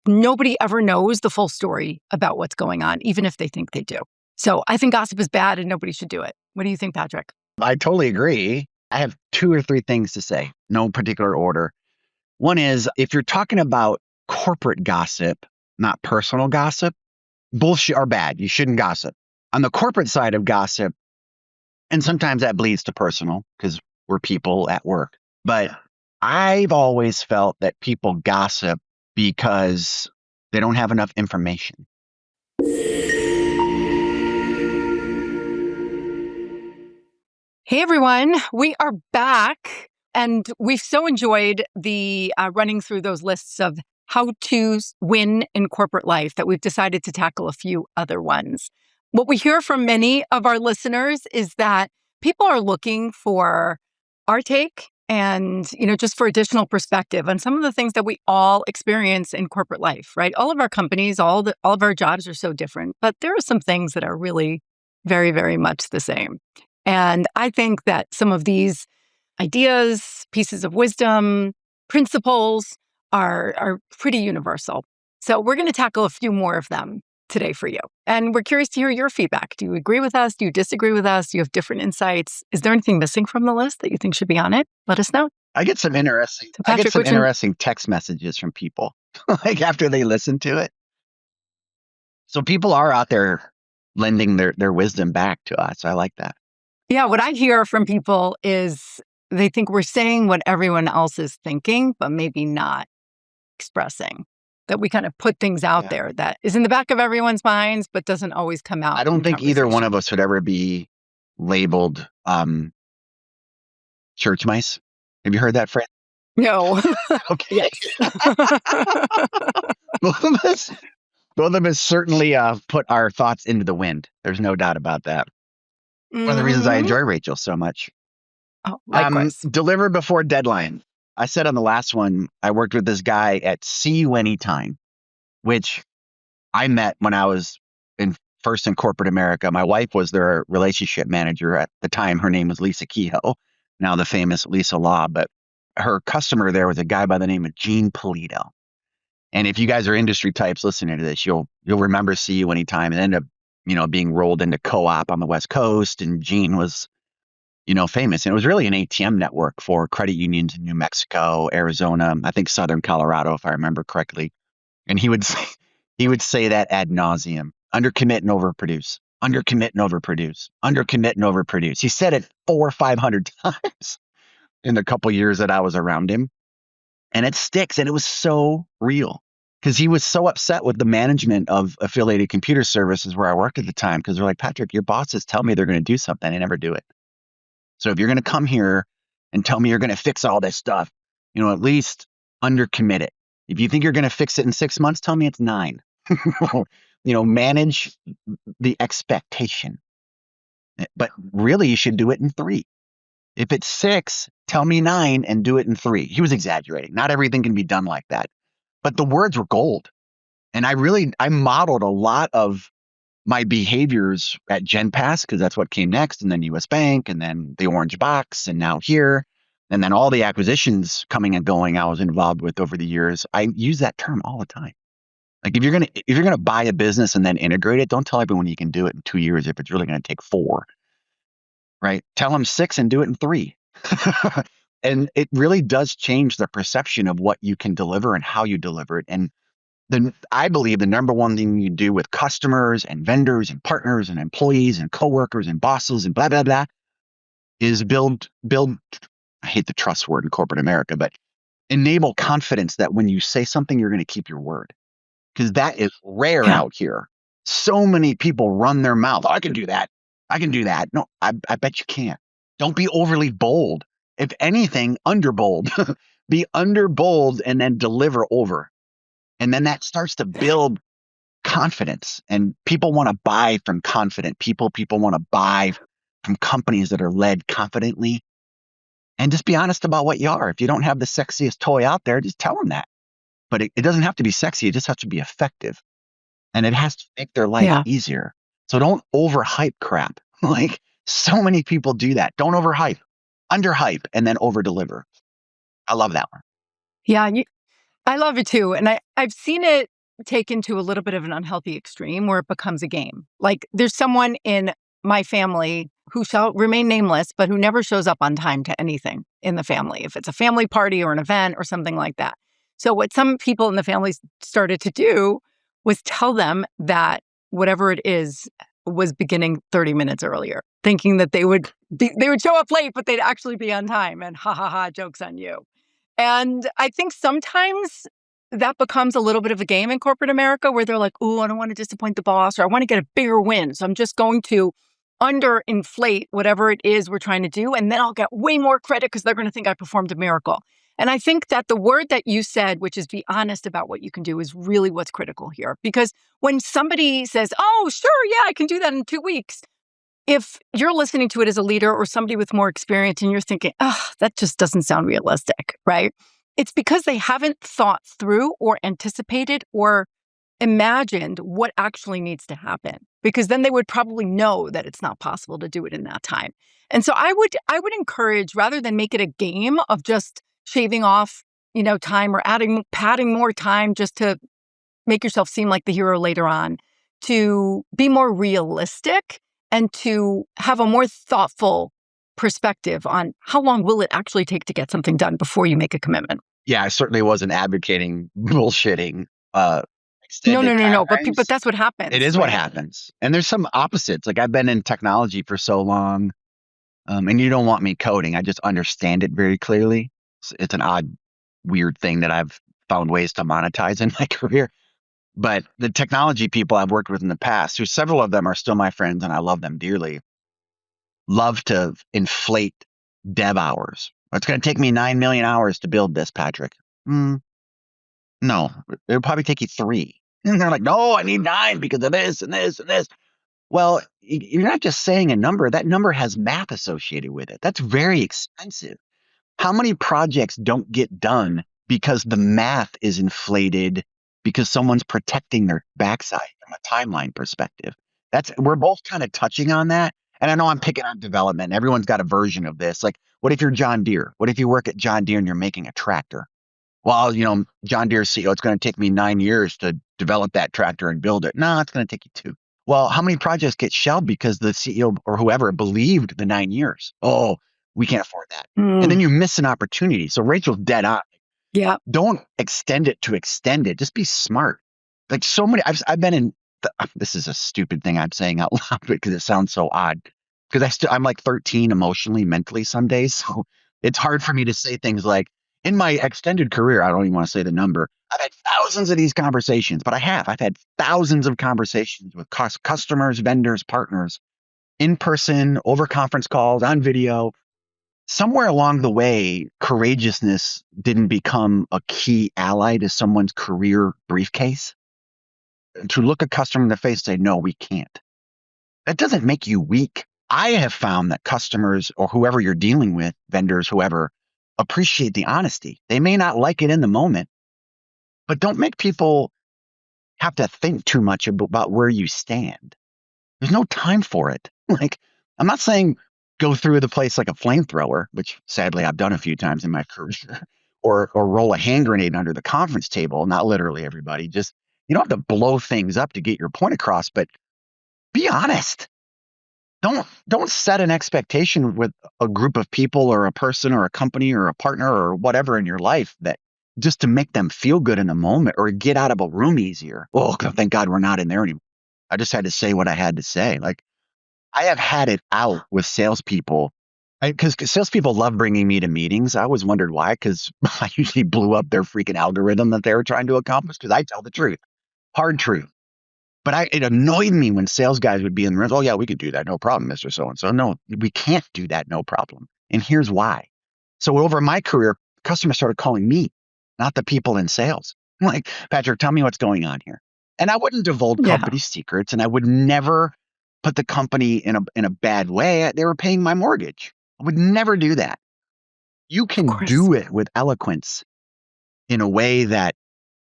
nobody ever knows the full story about what's going on, even if they think they do. So I think gossip is bad and nobody should do it. What do you think, Patrick? I totally agree. I have 2 or 3 things to say, no particular order. One is, if you're talking about corporate gossip, not personal gossip, bullshit are bad. You shouldn't gossip. On the corporate side of gossip, and sometimes that bleeds to personal because we're people at work. But I've always felt that people gossip because they don't have enough information. Hey, everyone. We are back, and we've so enjoyed the running through those lists of how to win in corporate life that we've decided to tackle a few other ones. What we hear from many of our listeners is that people are looking for our take and, just for additional perspective on some of the things that we all experience in corporate life, right? All of our companies, all of our jobs are so different, but there are some things that are really very, very much the same. And I think that some of these ideas, pieces of wisdom, principles are pretty universal. So we're going to tackle a few more of them today for you. And we're curious to hear your feedback. Do you agree with us? Do you disagree with us? Do you have different insights? Is there anything missing from the list that you think should be on it? Let us know. I get some interesting text messages from people like after they listen to it. So people are out there lending their wisdom back to us. I like that. Yeah, what I hear from people is they think we're saying what everyone else is thinking, but maybe not expressing. That we kind of put things out there that is in the back of everyone's minds, but doesn't always come out. I don't think either one of us would ever be labeled church mice. Have you heard that phrase? No. Okay. Both of us certainly put our thoughts into the wind. There's no doubt about that. One of the reasons I enjoy Rachel so much. Oh, likewise. Deliver before deadline. I said on the last one, I worked with this guy at See You Anytime, which I met when I was first in corporate America. My wife was their relationship manager at the time. Her name was Lisa Kehoe, now the famous Lisa Law. But her customer there was a guy by the name of Gene Polito. And if you guys are industry types listening to this, you'll remember See You Anytime. It ended up being rolled into Co-op on the West Coast, and Gene was, famous. And it was really an ATM network for credit unions in New Mexico, Arizona, I think Southern Colorado, if I remember correctly. And he would say that ad nauseum: undercommit and overproduce, undercommit and overproduce, undercommit and overproduce. He said it 400 or 500 times in the couple years that I was around him. And it sticks. And it was so real. Because he was so upset with the management of Affiliated Computer Services where I worked at the time, because they're like, Patrick, your bosses tell me they're going to do something. They never do it. So if you're going to come here and tell me you're going to fix all this stuff, at least undercommit it. If you think you're going to fix it in 6 months, tell me it's 9. Manage the expectation. But really, you should do it in 3. If it's 6, tell me 9 and do it in 3. He was exaggerating. Not everything can be done like that. But the words were gold. And I modeled a lot of my behaviors at GenPass, because that's what came next, and then US Bank, and then the Orange Box, and now here, and then all the acquisitions coming and going I was involved with over the years. I use that term all the time. Like if you're gonna buy a business and then integrate it, don't tell everyone you can do it in 2 years if it's really gonna take 4. Right? Tell them 6 and do it in 3. And it really does change the perception of what you can deliver and how you deliver it. And then I believe the number one thing you do with customers and vendors and partners and employees and coworkers and bosses and blah, blah, blah, is build, I hate the trust word in corporate America, but enable confidence that when you say something, you're going to keep your word. Because that is rare out here. So many people run their mouth. I can do that. I can do that. No, I bet you can't. Don't be overly bold. If anything, underbold. Be underbold and then deliver over. And then that starts to build confidence. And people want to buy from confident people. People want to buy from companies that are led confidently. And just be honest about what you are. If you don't have the sexiest toy out there, just tell them that. But it doesn't have to be sexy. It just has to be effective. And it has to make their life easier. So don't overhype crap. Like so many people do that. Don't overhype. Underhype and then overdeliver. I love that one. Yeah. I love it too. And I've seen it taken to a little bit of an unhealthy extreme where it becomes a game. Like there's someone in my family who shall remain nameless, but who never shows up on time to anything in the family, if it's a family party or an event or something like that. So what some people in the family started to do was tell them that whatever it is was beginning 30 minutes earlier, thinking that they would show up late, but they'd actually be on time. And ha ha ha, joke's on you. And I think sometimes that becomes a little bit of a game in corporate America where they're like, "Ooh, I don't want to disappoint the boss, or I want to get a bigger win. So I'm just going to underinflate whatever it is we're trying to do. And then I'll get way more credit because they're going to think I performed a miracle." And I think that the word that you said, which is be honest about what you can do, is really what's critical here. Because when somebody says, "Oh, sure, yeah, I can do that in 2 weeks," if you're listening to it as a leader or somebody with more experience and you're thinking, "Oh, that just doesn't sound realistic," right? It's because they haven't thought through or anticipated or imagined what actually needs to happen, because then they would probably know that it's not possible to do it in that time. And so I would encourage, rather than make it a game of just shaving off, time or padding more time just to make yourself seem like the hero later on, to be more realistic and to have a more thoughtful perspective on how long will it actually take to get something done before you make a commitment. Yeah, I certainly wasn't advocating bullshitting No, extended no, no, no. But timeframes. that's what It happens, is what right? happens. And there's some opposites. Like I've been in technology for so long, and you don't want me coding. I just understand it very clearly. It's an odd, weird thing that I've found ways to monetize in my career. But the technology people I've worked with in the past, who several of them are still my friends and I love them dearly, love to inflate dev hours. It's going to take me 9 million hours to build this, Patrick. No, it'll probably take you 3. And they're like, no, I need 9 because of this and this and this. Well, you're not just saying a number. That number has math associated with it. That's very expensive. How many projects don't get done because the math is inflated because someone's protecting their backside from a timeline perspective? We're both kind of touching on that. And I know I'm picking on development. Everyone's got a version of this. Like, what if you're John Deere? What if you work at John Deere and you're making a tractor? Well, John Deere's CEO, it's going to take me 9 years to develop that tractor and build it. No, it's going to take you 2. Well, how many projects get shelved because the CEO or whoever believed the 9 years? Oh, we can't afford that. And then Mm, you miss an opportunity. So Rachel's dead on. yeah. Don't extend it to extend it. Just be smart. Like so many, I've been in, this is a stupid thing I'm saying out loud because it sounds so odd. Because I'm like 13 emotionally, mentally some days. So it's hard for me to say things like, in my extended career, I don't even want to say the number. I've had thousands of these conversations, but I've had thousands of conversations with customers, vendors, partners, in person, over conference calls, on video. Somewhere along the way, courageousness didn't become a key ally to someone's career briefcase. To look a customer in the face and say, no, we can't. That doesn't make you weak. I have found that customers or whoever you're dealing with, vendors, whoever, appreciate the honesty. They may not like it in the moment, but don't make people have to think too much about where you stand. There's no time for it. Like, I'm not saying go through the place like a flamethrower, which sadly I've done a few times in my career, or roll a hand grenade under the conference table. Not literally everybody. Just you don't have to blow things up to get your point across, but be honest. Don't set an expectation with a group of people or a person or a company or a partner or whatever in your life that just to make them feel good in the moment or get out of a room easier. Oh, thank God we're not in there anymore. I just had to say what I had to say. Like I have had it out with salespeople because salespeople love bringing me to meetings. I always wondered why, because I usually blew up their freaking algorithm that they were trying to accomplish because I tell the truth, hard truth. But it annoyed me when sales guys would be in the room. Oh, yeah, we could do that. No problem, Mr. So-and-so. No, we can't do that. No problem. And here's why. So over my career, customers started calling me, not the people in sales. I'm like, Patrick, tell me what's going on here. And I wouldn't divulge Yeah. company secrets and I would never put the company in a bad way. They were paying my mortgage. I would never do that. You Of can course. do it with eloquence in a way that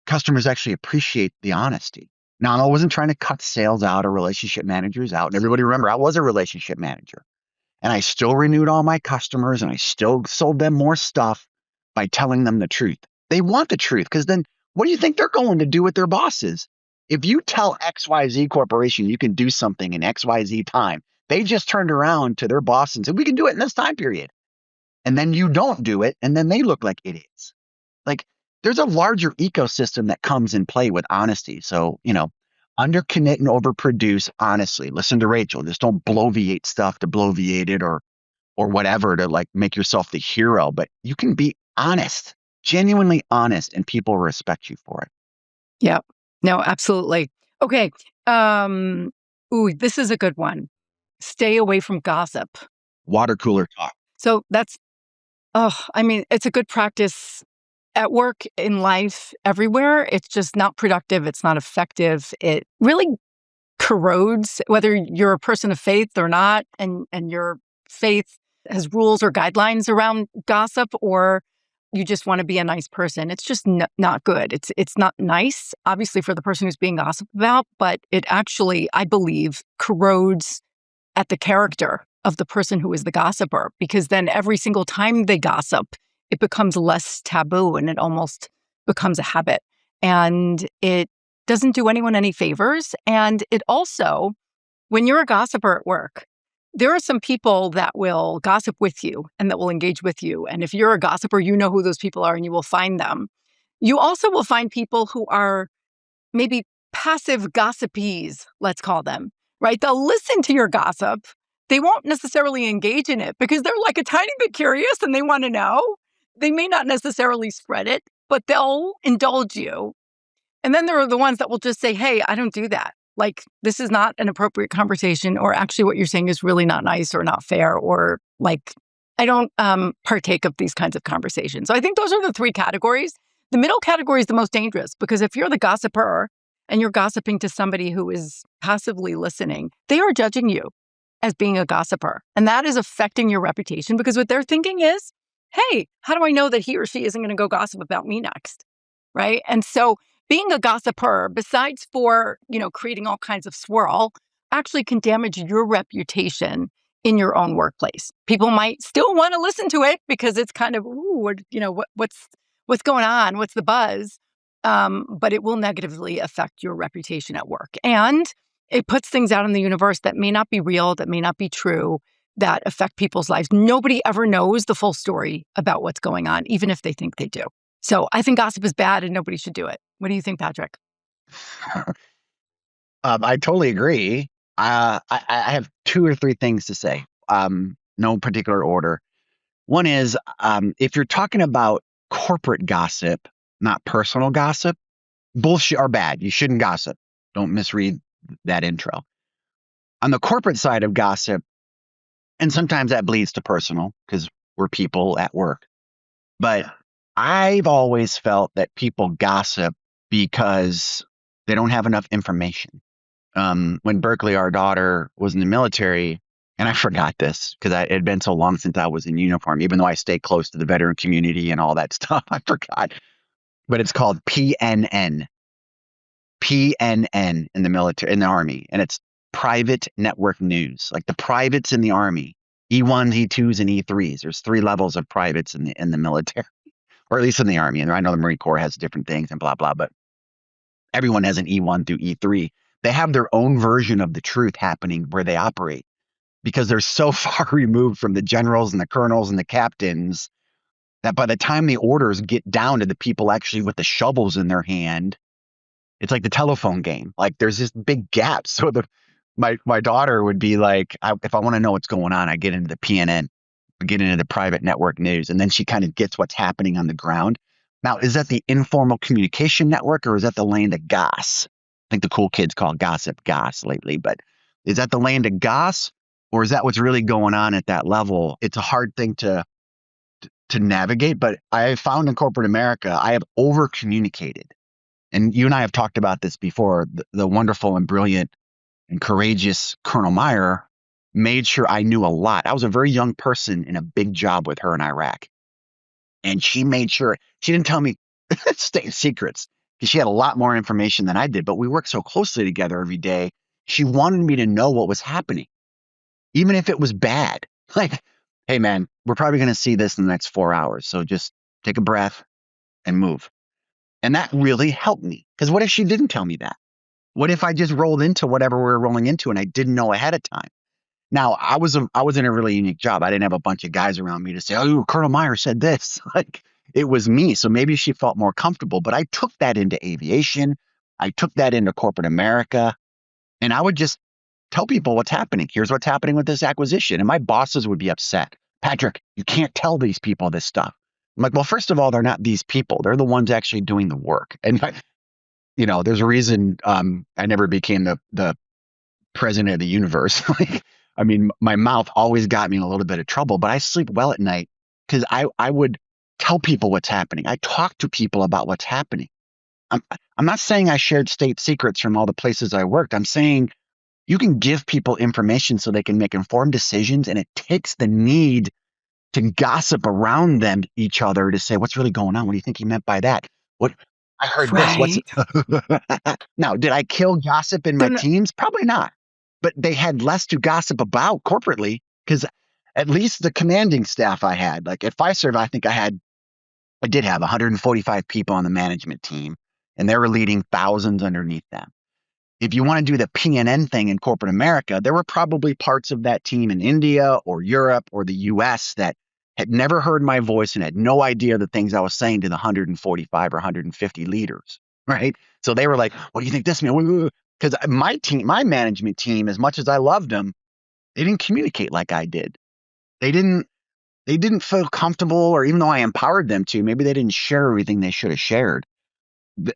customers actually appreciate the honesty. Now, I wasn't trying to cut sales out or relationship managers out. And everybody remember, I was a relationship manager and I still renewed all my customers and I still sold them more stuff by telling them the truth. They want the truth because then what do you think they're going to do with their bosses? If you tell XYZ Corporation you can do something in XYZ time, they just turned around to their boss and said, we can do it in this time period. And then you don't do it, and then they look like idiots. Like there's a larger ecosystem that comes in play with honesty. So, undercommit and overproduce honestly. Listen to Rachel. Just don't bloviate stuff to bloviate it or whatever to like make yourself the hero, but you can be honest, genuinely honest, and people respect you for it. Yeah. No, absolutely. Okay. This is a good one. Stay away from gossip. Water cooler talk. So it's a good practice at work, in life, everywhere. It's just not productive. It's not effective. It really corrodes whether you're a person of faith or not, and your faith has rules or guidelines around gossip, or you just want to be a nice person. It's just not good. It's not nice, obviously, for the person who's being gossiped about, but it actually, I believe, corrodes at the character of the person who is the gossiper, because then every single time they gossip, it becomes less taboo and it almost becomes a habit. And it doesn't do anyone any favors. And it also, when you're a gossiper at work, there are some people that will gossip with you and that will engage with you. And if you're a gossiper, you know who those people are and you will find them. You also will find people who are maybe passive gossipees, let's call them, right? They'll listen to your gossip. They won't necessarily engage in it because they're like a tiny bit curious and they want to know. They may not necessarily spread it, but they'll indulge you. And then there are the ones that will just say, hey, I don't do that. Like, this is not an appropriate conversation, or actually what you're saying is really not nice or not fair, or like, I don't partake of these kinds of conversations. So I think those are the three categories. The middle category is the most dangerous because if you're the gossiper and you're gossiping to somebody who is passively listening, they are judging you as being a gossiper. And that is affecting your reputation because what they're thinking is, hey, how do I know that he or she isn't going to go gossip about me next? Right. And so being a gossiper, besides for, creating all kinds of swirl, actually can damage your reputation in your own workplace. People might still want to listen to it because it's kind of, what's going on? What's the buzz? But it will negatively affect your reputation at work. And it puts things out in the universe that may not be real, that may not be true, that affect people's lives. Nobody ever knows the full story about what's going on, even if they think they do. So I think gossip is bad and nobody should do it. What do you think, Patrick? I totally agree. I have two or three things to say. No particular order. One is if you're talking about corporate gossip, not personal gossip, bullshit are bad. You shouldn't gossip. Don't misread that intro. On the corporate side of gossip, and sometimes that bleeds to personal because we're people at work. But I've always felt that people gossip because they don't have enough information. When Berkeley, our daughter, was in the military, and I forgot this because it had been so long since I was in uniform, even though I stay close to the veteran community and all that stuff, I forgot. But it's called PNN in the military, in the Army, and it's private network news, like the privates in the Army, E1s, E2s, and E3s. There's three levels of privates in the military, or at least in the Army. And I know the Marine Corps has different things and blah, blah, but everyone has an E1 through E3. They have their own version of the truth happening where they operate because they're so far removed from the generals and the colonels and the captains that by the time the orders get down to the people actually with the shovels in their hand, it's like the telephone game. Like there's this big gap. So my daughter would be like, if I want to know what's going on, I get into the PNN, get into the private network news, and then she kind of gets what's happening on the ground. Now, is that the informal communication network or is that the land of goss? I think the cool kids call gossip goss lately, but is that the land of goss or is that what's really going on at that level? It's a hard thing to navigate, but I have found in corporate America, I have over communicated. And you and I have talked about this before. The wonderful and brilliant and courageous Colonel Meyer made sure I knew a lot. I was a very young person in a big job with her in Iraq. And she made sure she didn't tell me state secrets because she had a lot more information than I did. But we worked so closely together every day. She wanted me to know what was happening, even if it was bad. Like, hey, man, we're probably going to see this in the next 4 hours. So just take a breath and move. And that really helped me. Because what if she didn't tell me that? What if I just rolled into whatever we were rolling into and I didn't know ahead of time? Now, I was in a really unique job. I didn't have a bunch of guys around me to say, "Oh, Colonel Meyer said this." Like, it was me. So maybe she felt more comfortable. But I took that into aviation. I took that into corporate America. And I would just tell people what's happening. Here's what's happening with this acquisition. And my bosses would be upset. "Patrick, you can't tell these people this stuff." I'm like, well, first of all, they're not these people. They're the ones actually doing the work. And, there's a reason I never became the president of the universe. Like, I mean, my mouth always got me in a little bit of trouble, but I sleep well at night because I would tell people what's happening. I talk to people about what's happening. I'm not saying I shared state secrets from all the places I worked. I'm saying you can give people information so they can make informed decisions, and it takes the need to gossip around them, each other, to say, what's really going on? What do you think he meant by that? What I heard this. What's Right. now? Did I kill gossip in my They're not- teams? Probably not. But they had less to gossip about corporately because at least the commanding staff I had, like at Fiserv, I did have 145 people on the management team, and they were leading thousands underneath them. If you want to do the PNN thing in corporate America, there were probably parts of that team in India or Europe or the US that had never heard my voice and had no idea the things I was saying to the 145 or 150 leaders, right? So they were like, "What do you think this means?" Because my management team, as much as I loved them, they didn't communicate like I did. They didn't feel comfortable, or even though I empowered them to, maybe they didn't share everything they should have shared.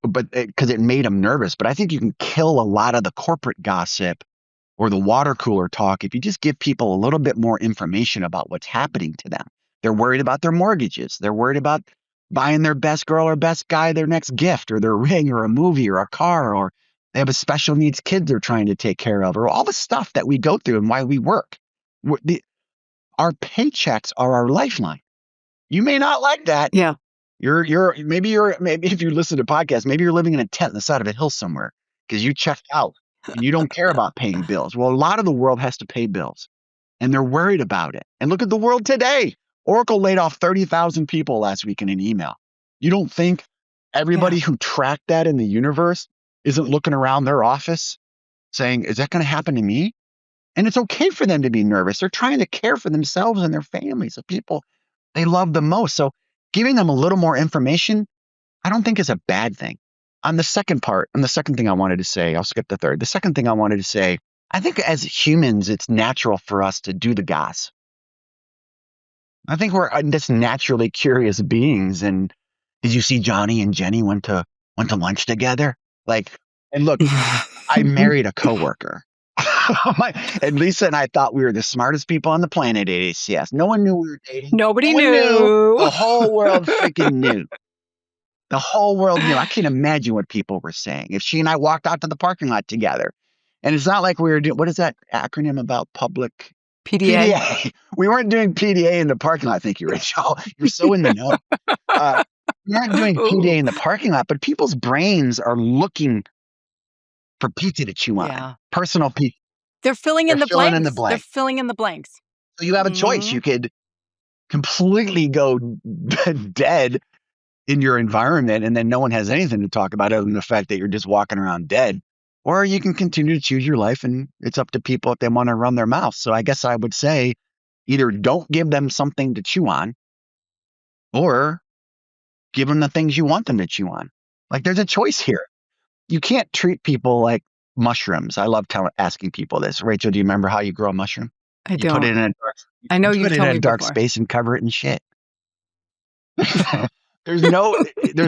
But because it made them nervous. But I think you can kill a lot of the corporate gossip or the water cooler talk if you just give people a little bit more information about what's happening to them. They're worried about their mortgages. They're worried about buying their best girl or best guy their next gift or their ring or a movie or a car, or they have a special needs kid they're trying to take care of, or all the stuff that we go through and why we work. Our paychecks are our lifeline. You may not like that. Yeah. Maybe if you listen to podcasts, maybe you're living in a tent on the side of a hill somewhere because you checked out and you don't care about paying bills. Well, a lot of the world has to pay bills and they're worried about it. And look at the world today. Oracle laid off 30,000 people last week in an email. You don't think everybody who tracked that in the universe isn't looking around their office saying, is that going to happen to me? And it's okay for them to be nervous. They're trying to care for themselves and their families, the people they love the most. So giving them a little more information, I don't think is a bad thing. On the second thing I wanted to say, I'll skip the third. The second thing I wanted to say, I think as humans, it's natural for us to do the goss. I think we're just naturally curious beings. And did you see Johnny and Jenny went to lunch together? Like, and look, I married a coworker. And Lisa and I thought we were the smartest people on the planet at ACS. No one knew we were dating. Nobody No one knew. The whole world freaking knew. The whole world knew. I can't imagine what people were saying if she and I walked out to the parking lot together. And it's not like we were doing, what is that acronym about public? PDA. PDA. We weren't doing PDA in the parking lot. Thank you, Rachel. You're so in the know. We aren't doing PDA in the parking lot, but people's brains are looking for pizza to chew on. Yeah. Personal pizza. They're filling in the filling in the blanks. blank. They're filling in the blanks. So you have a choice. You could completely go dead in your environment, and then no one has anything to talk about other than the fact that you're just walking around dead. Or you can continue to choose your life, and it's up to people if they want to run their mouth. So I guess I would say either don't give them something to chew on, or give them the things you want them to chew on. Like, there's a choice here. You can't treat people like mushrooms. I love asking people this. Rachel, do you remember how you grow a mushroom? I You don't. put it in a I know you put it in told a me dark before. space and cover it in shit. There's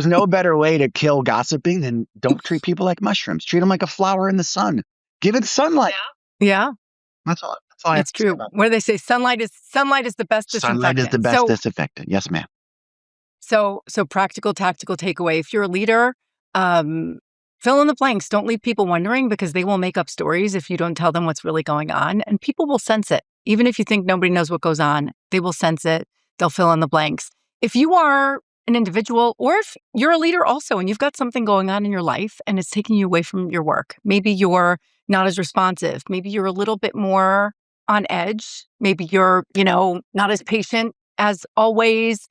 no better way to kill gossiping than don't treat people like mushrooms. Treat them like a flower in the sun. Give it sunlight. Yeah, That's all I have it's to say true. about What do they say? Sunlight is the best it. Sunlight is the disinfectant. best disinfectant. Yes, ma'am. So practical, tactical takeaway. If you're a leader, fill in the blanks. Don't leave people wondering, because they will make up stories if you don't tell them what's really going on. And people will sense it. Even if you think nobody knows what goes on, they will sense it. They'll fill in the blanks. If you are an individual, or if you're a leader also and you've got something going on in your life and it's taking you away from your work, maybe you're not as responsive, maybe you're a little bit more on edge, maybe you're, not as patient as always,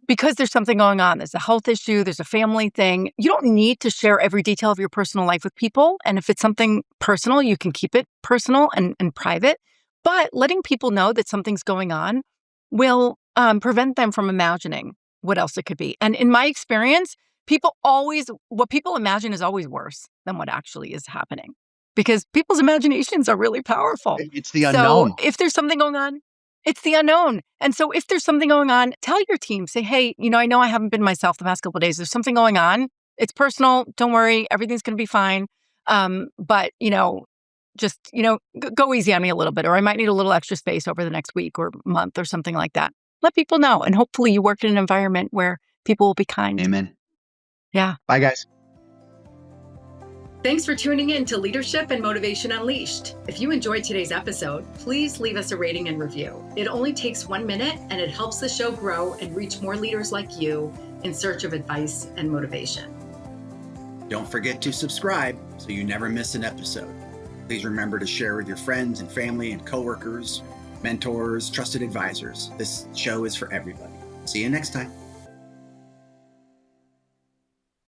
because there's something going on. There's a health issue, there's a family thing. You don't need to share every detail of your personal life with people. And if it's something personal, you can keep it personal and private. But letting people know that something's going on will prevent them from imagining what else it could be. And in my experience, what people imagine is always worse than what actually is happening because people's imaginations are really powerful. It's the So unknown. if there's something going on, it's the unknown. And so if there's something going on, tell your team, say, hey, I know I haven't been myself the past couple of days. There's something going on. It's personal. Don't worry. Everything's going to be fine. But, just, go easy on me a little bit, or I might need a little extra space over the next week or month or something like that. Let people know. And hopefully you work in an environment where people will be kind. Amen. Yeah. Bye, guys. Thanks for tuning in to Leadership and Motivation Unleashed. If you enjoyed today's episode, please leave us a rating and review. It only takes 1 minute and it helps the show grow and reach more leaders like you in search of advice and motivation. Don't forget to subscribe so you never miss an episode. Please remember to share with your friends and family and coworkers, mentors, trusted advisors. This show is for everybody. See you next time.